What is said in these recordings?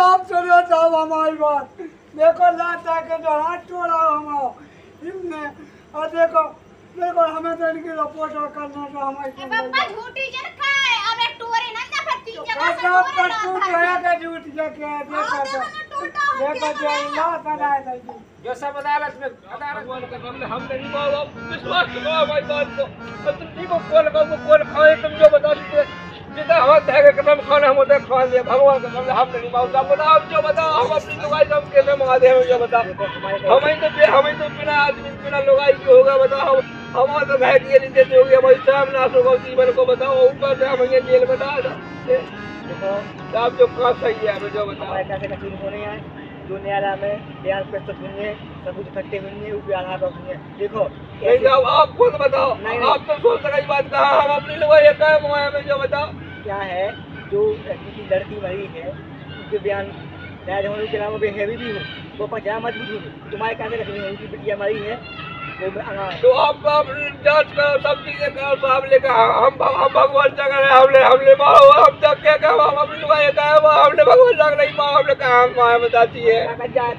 साहब सुनो साहब हमारी बात। देखो लाता के जो हाथ तोड़ा हमारा इनने और देखो देखो हमें तो इनकी रिपोर्ट करना तो हमारी पापा झूठी जन खाए अब एक टोरे ना ना फिर तीन जगह से सब पर टूट गया के झूठ जाके देखो जो अल्लाह बनाए था जो सब अदालत में बोल कर हमने नहीं बोला विश्वास करो हमारी बात को तुम नहीं को कॉल खाए तुम जो बता दीजिए जितना हमारे धागे कदम खाना हम उधर खा लिया भगवान का नाम हमने नहीं मांगा बताओ जो बताओ हम अपनी लुगाई हम कैसे मंगा दे जो बताओ हमें तो बिना आदमी बिना लुगाई की होगा बताओ हमारे तो भाई ये नहीं देते होगी हमारी सामने नाश होगा जीवन को बताओ ऊपर से हम जेल बता देखो आप जो कहाँ सही है जो बताओ कैसे का चीज होने आए जो न्यायालय में बयान पे तो सुनिए सबूत इकट्ठे हुए ऊपर आधार पर सुनिए देखो नहीं आप खुद बताओ आप तो सोच रही बात कहा हम अपनी लुगाई क्या में जो बताओ क्या है जो किसी लड़की मरी है उनके बयान जायज होने के अलावा बेहवी भी हो वो पर क्या मजबूत हो तुम्हारे कैसे रखनी है उनकी बिटिया मरी है तो आप जांच करो सब चीजें करो साहब लेकर हम भगवान जग रहे हमने मारो हम तक क्या कहा हम अपनी लुगाई कहा हमने भगवान जग नहीं पाओ हमने कहा हम माया बताती है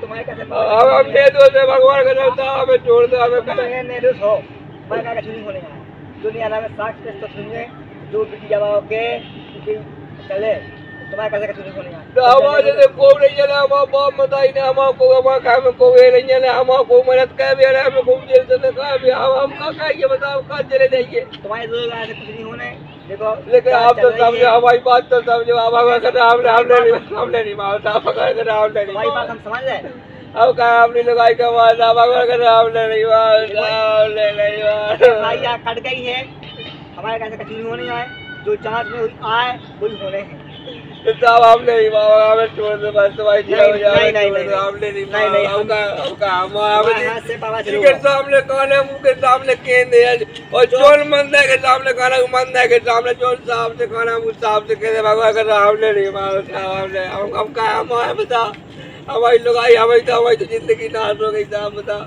तुम्हारे कैसे हम निर्दोष है भगवान का नाम था हमें छोड़ दो हमें निर्दोष हो मैं चुनी होने का दुनिया में साक्ष्य तो सुनिए जो बिटिया के चले तुम्हारे कैसे चुनी होने का हमारे से को नहीं चला हमारा बाप बताई ने हमको हमारे घर में कोई नहीं चले हमको मेहनत कर भी रहे हमें घूम जेल से कहा भी हम का कहिए बताओ कहाँ चले जाइए तुम्हारे दो से कुछ नहीं होने देखो लेकिन आप तो समझो हमारी बात तो समझो अब हमने नहीं मारता हमारी बात हम समझ रहे अब कहा अपनी लुगाई का मारता हमने नहीं मारता भाई कट गई है हमारे कैसे कचूरी होने आए जो जांच में आए वही होने हैं साहब हमने नहीं मारा हमें छोड़ दे बस तुम्हारी हमने नहीं मारा सामने खाने मुँह के सामने केंद्र है और चोर मंद है के सामने खाना मंद है के सामने चोर साहब से खाना मुँह साहब से कहते भगवान कर हमने नहीं मारा साहब हमने हम कहा हमारे बता हमारी लुगाई हमारी तो जिंदगी नाश हो गई साहब बता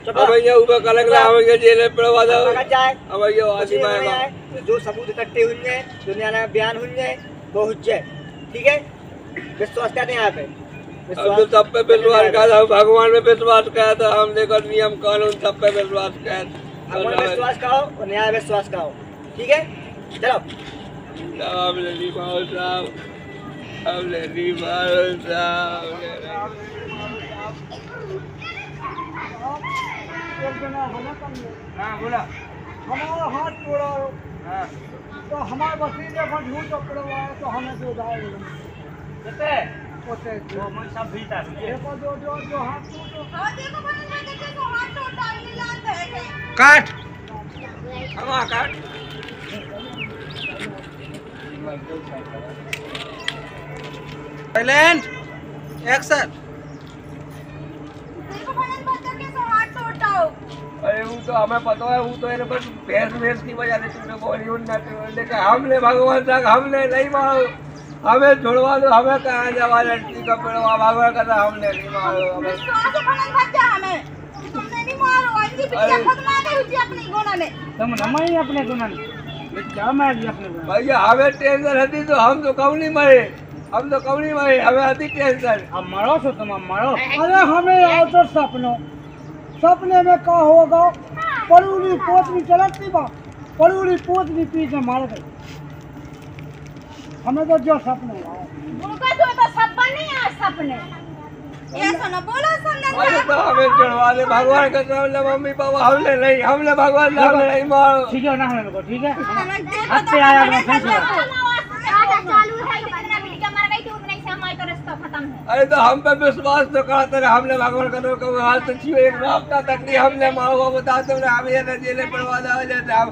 हमें ऊपर कलक रहा हमें जेल में पड़वा दो हमें जो सबूत इकट्ठे हुए हैं जो न्यायालय में बयान हुए हैं वो हुज्जत है ठीक है विश्वास करते हैं यहाँ पे तो सब पे विश्वास कर भगवान में विश्वास कर तो हम देखो नियम कानून सब पे विश्वास कर भगवान में विश्वास करो और न्याय विश्वास करो ठीक है चलो बोला हमारा हाथ तोड़ा तो हमारे वसीले पर झूठ पकड़वाया तो हमें तो सब भीता देखो जो हाथ काट काट साइलेंट एक्शन अरे वो तो हमें पता है वो तो है बस भैंस की वजह से तुमने बोली लेकिन हमने भगवान तक हमने नहीं मारो हमें छोड़वा दो हमें कहा जवा लड़की का पेड़वा भगवान का हमने नहीं मारो भैया हमें टेंशन हती तो हम तो कब नहीं मरे हमें हती टेंशन अब मरो तो तुम मरो अरे हमें आओ तो सपने में का होगा पड़ूली पोतनी चलती बा पड़ूली पोतनी पीछे मार गई हमें तो जो सपने सपने ये सुनो बोलो तो हमें चढ़वा दे भगवान का नाम मम्मी पापा हमने भगवान नाम नहीं मारो ठीक है ना हमें को ठीक है हत्ते आया चालू है कितना बिटिया मर गई थी उतने से हमारा तो रास्ता खत्म है अरे तो हम पे विश्वास तो करते रहे हमने भगवान का नाम का हाल तो छीन एक रास्ता तक नहीं हमने मारो बताते रहे हम ये जेल पड़वा दे जाते हम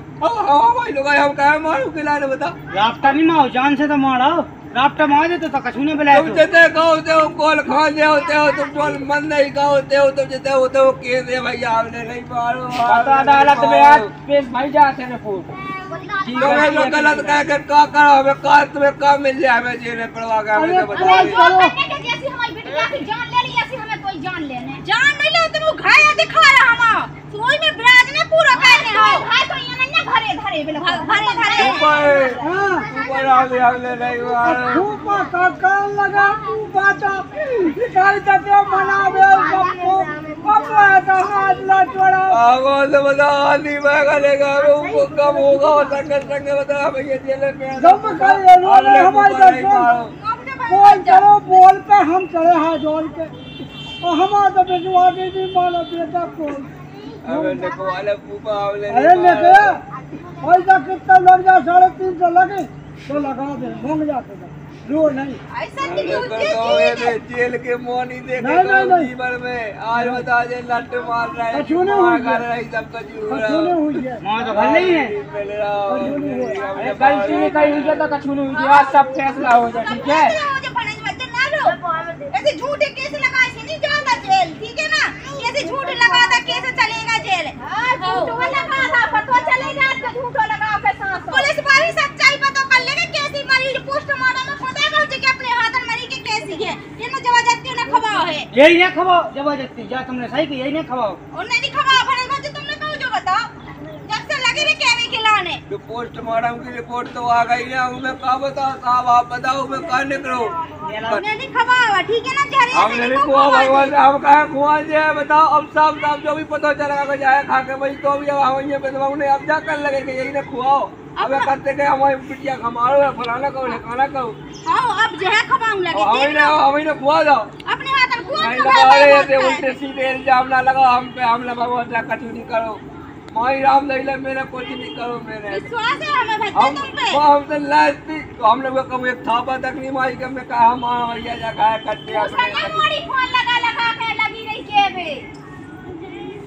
लोग हम कहे मारो के लाने बता रास्ता नहीं मारो जान से तो मारो रास्ता मार देते तो कछुने बुलाए तुम जैसे कहोते हो कॉल खा होते हो तुम टोल मन नहीं कहोते हो तुम जैसे होते हो के दे भैया हमने नहीं मारो अदालत में आज पेश भाई जाते हैं रिपोर्ट तुम्हें जो गलत कह के का करो हमें का तुम्हें का मिल जाए हमें जेल पड़वा के हमें तो जैसी हमारी बेटी की जान ले ली ऐसी हमें कोई जान लेने जान नहीं ले तुम घाया दिखा रहा हम सोई में ब्याज ने पूरा करने हो भाई तो ये ना घरे धरे बिल घरे धरे ऊपर हमने नहीं मारा। धूपा का कान लगा तू बाटा शिकारी तक मना बे सबको अपना तो हाथ ला छोड़ा आगो से बता आदमी मैं करेगा वो कब होगा संग संग बता हमें ये जेल में जब कर ये लोग हमारे दर्शन बोल चलो बोल पे हम चले हाथ जोड़ के और हमारा तो विश्वास नहीं मानो बेटा को अबे देखो वाले फूफा हमने अरे लेके पैसा कितना लग जा 350 लगे तो लगा दे घूम जाते रो नहीं ऐसा अरे क्यों तो चीज ये जेल के मोनी देखे नहीं, नहीं, तो नहीं। जीवन में आज बता दे लट मार रहा है कछू नहीं हुई कर रहा है सब कुछ हो रहा कछू नहीं हुई है मां तो घर नहीं है। है गलती नहीं कही हुई तो कछु नहीं हुई, आज सब फैसला हो जाए, ठीक है? मुझे बने बच्चे ना लो ऐसे झूठे केस लगा ऐसे नहीं जाता जेल, ठीक है ना? ऐसे झूठ लगाता कैसे चलेगा जेल? झूठ लगा था पता चलेगा तो झूठ लगा के साथ पुलिस वाली सच्चाई पता कर लेगा कैसी मरी पोस्टमार्टम में पता है कि अपने हाथन मरी के कैसी है ये ना जबरदस्ती ना खवाओ है यही नहीं खवाओ जबरदस्ती, जा तुमने सही की, यही नहीं खवाओ। और नहीं खवाओ बने बच्चे तुमने कहो जो बताओ जब से लगे रे कहने खिलाने जो पोस्टमार्टम की रिपोर्ट तो आ गई ना उन्हें कहा बताओ साहब आप बताओ मैं कहा निकलो हमने नहीं खवाओ ठीक है ना जहरी हमने नहीं खुआ भगवान हम कहा खुआ जे बताओ अब साफ साफ जो भी पता चलेगा कि जाए खा के भाई तो भी अब हम ये बताओ उन्हें अब जा कर लगे कि यही ना खुआओ अब करते के हमारी बिटिया खमारो है फलाना कहो खाना कहो हां अब जो है खवाऊं लगे हमें ना खुआ दो अपने हाथन खुआ नहीं लगा रहे ऐसे उल्टे सीधे इल्जाम ना लगाओ हम पे हमला भगवान ना कछु नहीं करो माई राम लैला मेरा कुछ नहीं करो मेरे विश्वास है हमें बच्चे हम तुम पे हमसे लास्टी तो हम लोग कब एक थापा तक नहीं मारी के मैं कहा हम भैया जा खाया करते उसका अपने ना मोड़ी फोन लगा के लगी रही जेबे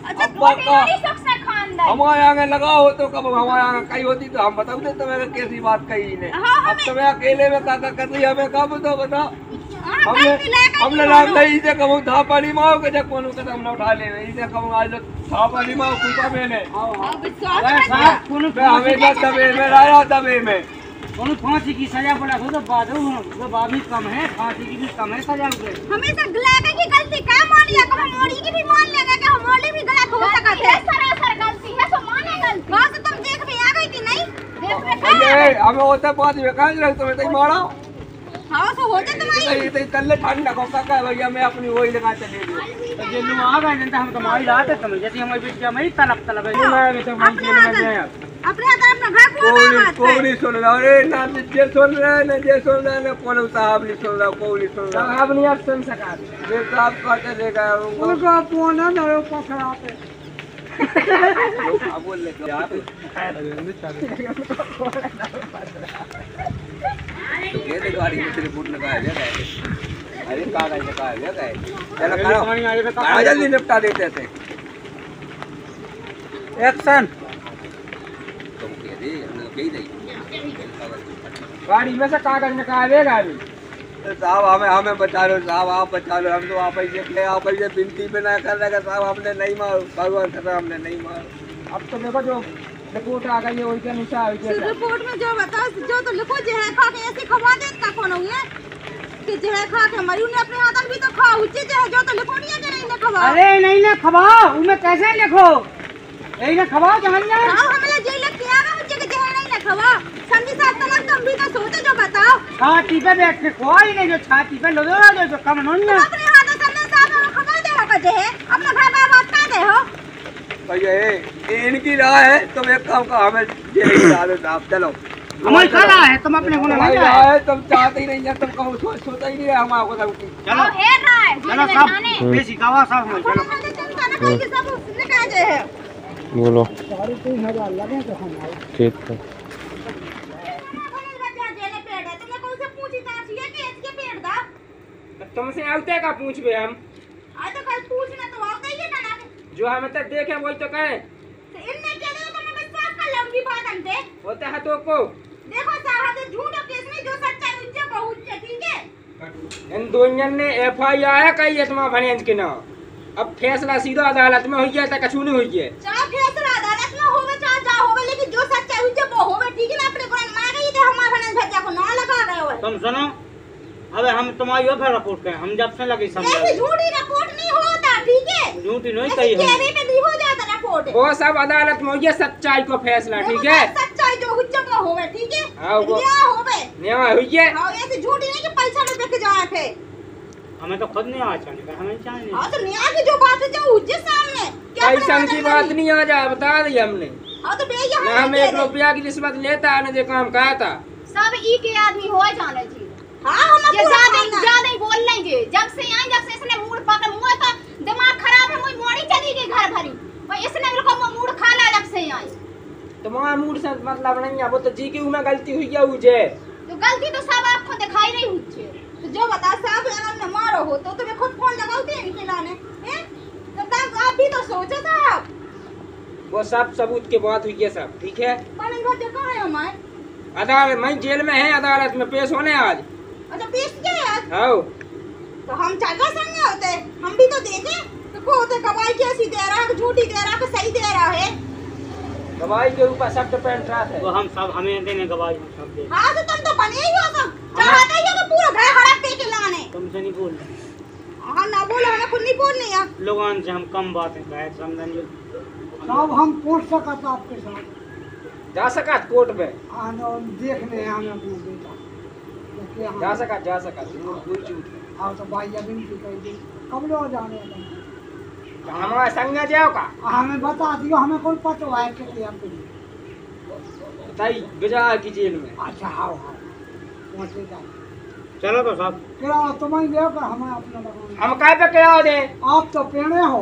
अच्छा अब्बा मोटी का- मोटी सबसे खानदान हमारे आगे लगाओ तो कब हमारे आगे कहीं होती तो हम बताओ दे तुम्हें कैसी बात कही ने हाँ, अब हमें- तुम्हें अकेले में काका कर रही हमें कब तो बताओ हां हमने गलती लेकर हमने राम नहीं से कब थापा नहीं मारो के जब कोनो कदम ना उठा ले इसे कब आज थापा नहीं मारो कुत्ता मैंने विश्वास अरे है साहब कोनो मैं हमेशा दबे में रहा दबे में कोनो फांसी की सजा पड़ा हो तो बाद वो बात भी कम है, फांसी की भी कम है सजा उसे। हमेशा गलाने की गलती क्या मान लिया कभी मोड़ी की भी मान लेगा कि मोड़ी भी गलत हो सकता है सरासर गलती है तो माने गलती हां तो तुम देख भी आ गई थी नहीं देख में अरे हमें होता पांच में कहां रख तुम्हें तई मारा हां तो हो जाए तुम्हारी तई तल्ले ठंडा को काका भैया मैं अपनी वही लगा चले गई तो जेल में आ गए नहीं तो हम कमाई लाते तुम जैसे हमारी बिटिया में ही तलब तलब है मैं तो मैं जेल में गया। अपने हाथ अपना घर को कोई नहीं सुन रहा अरे ना जे सुन रहा है ना जे सुन रहा है ना कौन साहब नहीं सुन रहा कोई नहीं सुन रहा साहब नहीं अब सुन सका। ये साहब कहते देगा उनका फोन है ना पकड़ा पे बोल ले ये गाड़ी में तेरे फुट लगाया गया अरे कागज लगाया गया चलो करो जल्दी निपटा देते थे एक्शन। तुम कह दे हमने कही नहीं गाड़ी में से कागज निकालेगा अभी। साहब हमें बचा लो साहब आप बचा लो हम तो आप ही से आप ही से बिनती पे ना कर रहे साहब हमने नहीं मारो भगवान सदा हमने नहीं मारो अब तो देखो जो रिपोर्ट आ गई है वही के अनुसार रिपोर्ट में जो बताओ जो तो लिखो जहर खा के ऐसे खवा दे का कौन हुआ कि जहर खा के मरी उन्हें अपने हाथन भी तो खा उच्चे जहर जो तो लिखो नहीं है कि नहीं ना खवा अरे नहीं ना खवाओ उनमें कैसे लिखो यही ना खवाओ जहन ना हां हमें जेल किया ना मुझे कि जहर नहीं ना खवा संधि साहब तक तुम भी तो सोचो जो बताओ छाती पे बैठ के कोई नहीं जो छाती पे लोगे जो कम नहीं ना अपने हाथों से साहब हम खवा दे हो जहर अपना घर बात कर दे हो भैया ये इनकी राह है तुम एक काम का हमें जेल डालो साहब चलो हमारी कला है तुम अपने को हमारी नहीं राह जाए। है तुम चाहते ही नहीं है तुम कहो सोचा ही नहीं है हमारे को सब चलो है ना है चलो सब बेसी गवा सब हम चलो सब उसने कहा जे है बोलो 3,500 लगे तो हम आए खेत का तुमसे आउते का पूछबे हम आज तो कल पूछना तो आता ही है ना जो हम तक देखे बोल तो कहे तो इनने क्या दिया तो मैं विश्वास कर लूंगी बात हमसे होता है तो को देखो साहब ये झूठ और केस में जो सच्चाई उच्च बहुत है ठीक है इन दोनों ने एफआईआर कही है तुम्हारा भनेंज के ना अब फैसला सीधा अदालत में हो गया था कछु नहीं हो गया चाहे फैसला अदालत में होवे चाहे जा होवे लेकिन जो सच्चाई उच्च वो होवे ठीक है ना अपने को मार गई थे हमारे भनन भज्जा को ना लगा गए हो तुम सुनो अबे हम तुम्हारी वो रिपोर्ट करें हम जब से लगे समझ ऐसे झूठी रिपोर्ट नहीं होता ठीक है झूठी नहीं ऐसे कही हम चेहरे पे नहीं हो जाता रिपोर्ट वो सब अदालत में हो गया सच्चाई को फैसला ठीक है सच्चाई जो उच्च में होवे ठीक है हाँ, वो- क्या होवे न्याय हुई है। हाँ ऐसे झूठी नहीं कि पैसा न बिक जाए थे। हमें तो खुद नहीं आ चाहिए, हमें चाहिए। हाँ तो न्याय की जो बात है जो उज्जे सामने क्या पैसा की बात नहीं आ जा बता दी हमने। हाँ तो भैया ना हम 1 रुपया की रिश्वत लेता है, जो काम कहा था। सब ई के आदमी हो जाने जी। हाँ हम ये ज्यादा ही बोल लेंगे। जब से इसने मूड पकड़, मुझे तो दिमाग खराब है, मुझे मोड़ी चली गई घर भरी। और इसने मेरे को मूड खा लिया जब से आई। तुम्हारा मूड से मतलब नहीं है, वो तो जी की में गलती हुई है मुझे। तो गलती तो सब आपको दिखाई नहीं हुई। तो जो बता साहब अगर न मारो हो तो तुम्हें खुद फोन लगाते हैं इनके लाने हैं। तो तब आप भी तो सोचो साहब। वो सब सबूत के बात हुई है सब, ठीक है। पानी भर के कहाँ है हमारे? अदालत में जेल में है, अदालत में पेश होने आज। अच्छा पेश किया है आज? हाँ। तो हम चाचा संग होते, हम भी तो देते। तो को होते गवाही कैसी दे रहा है, झूठी दे रहा है, सही दे रहा है? गवाही के ऊपर सब डिपेंड रहता है। वो हम सब हमें देने गवाही हम सब दे। हाँ तो तुम तो बने ही हो सब। चाहते ही हो तो पूरा घर हड़प के लाने। तुमसे नहीं बोल रहे। हाँ ना बोलो, हमें खुद नहीं बोलनी है। लोगों से हम कम बातें कहे समझेंगे। साहब हम पूछ सकते हैं आपके साथ, जा सका कोर्ट में, आने और देखने हैं हमें अपना बेटा देखिए हम। जा सका कोई झूठ नहीं। हाँ तो भाई अभी की कही दी कब लोग जाने वाले? हमारे संग जाओ का हमें बता दियो, हमें कौन पता है कि आपके लिए। बताई गुजरात की जेल में। अच्छा हाँ हाँ पहुँचे जाए। चलो तो साहब किराया तुम्हें देकर हमें अपना लगाना। हम काय पे किराया दे? आप तो पेड़े हो,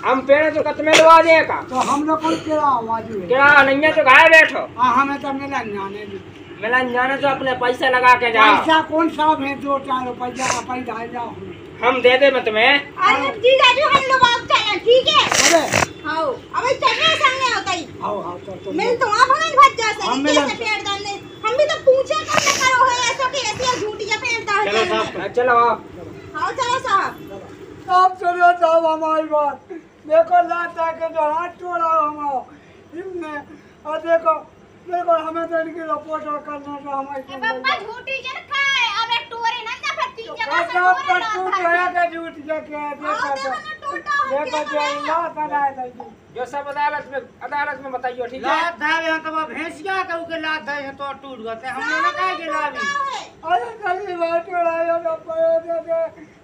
हम पेड़ तो कत में लगा देगा। तो हम लोग कौन किराया वाजिब है? किराया नहीं है तो घर बैठो। हाँ हमें तो मिला जाने दी। मिलन जाने तो अपने पैसे लगा के जाओ। पैसा कौन साहब है 2-4 रुपया आप ही डाल जाओ हमें। हम दे दे मैं तुम्हें। अरे जीजाजी हम लोग आप चलें ठीक है? अरे हाँ अबे चलने संग होता ही। हाँ तो मिल तो आप हमें भज जा हम सही मिलन। कैसे पेड़ डालने? हम भी तो पूछे कौन न करो है ऐसा कि ऐसी झूठिया पेड़ डाल चलो दे। साहब चलो आप। हाँ चलो साहब। आप सुनो साहब हमारी बात। देखो लाता के जो हाथ तोड़ा हमारा इनने, और देखो हमें तो इनकी रिपोर्ट करना तो हमारे पापा झूठी जन खाए। अब एक टोरे ना जा फिर 3 जगह से सब टोरे पर टूट ला गया के झूठ जाके हाँ देखो देखो ना टूटा हो देखो जो अल्लाह बनाए दई। जो सब अदालत में बताइयो, ठीक है। लात धारे हैं तो वो भैंसिया कहू के लात धारे हैं तो टूट गए हमने ना कहे के लावी। अरे कली बात उड़ाया ना पड़े दे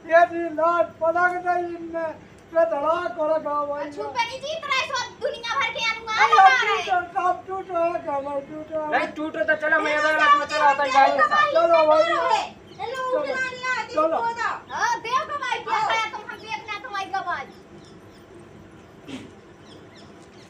ये दी लात पलक दई इनने पे धड़ा कर गाओ भाई। छुप नहीं जीत रहा है। सब दुनिया भर के अनुमान लगा रहे हैं। सब टूट है कमर टूट है। नहीं टूटो तो चलो मैं अदालत में चला आता हूँ। चलो भाई हेलो खिलाड़ी आ चलो। देखो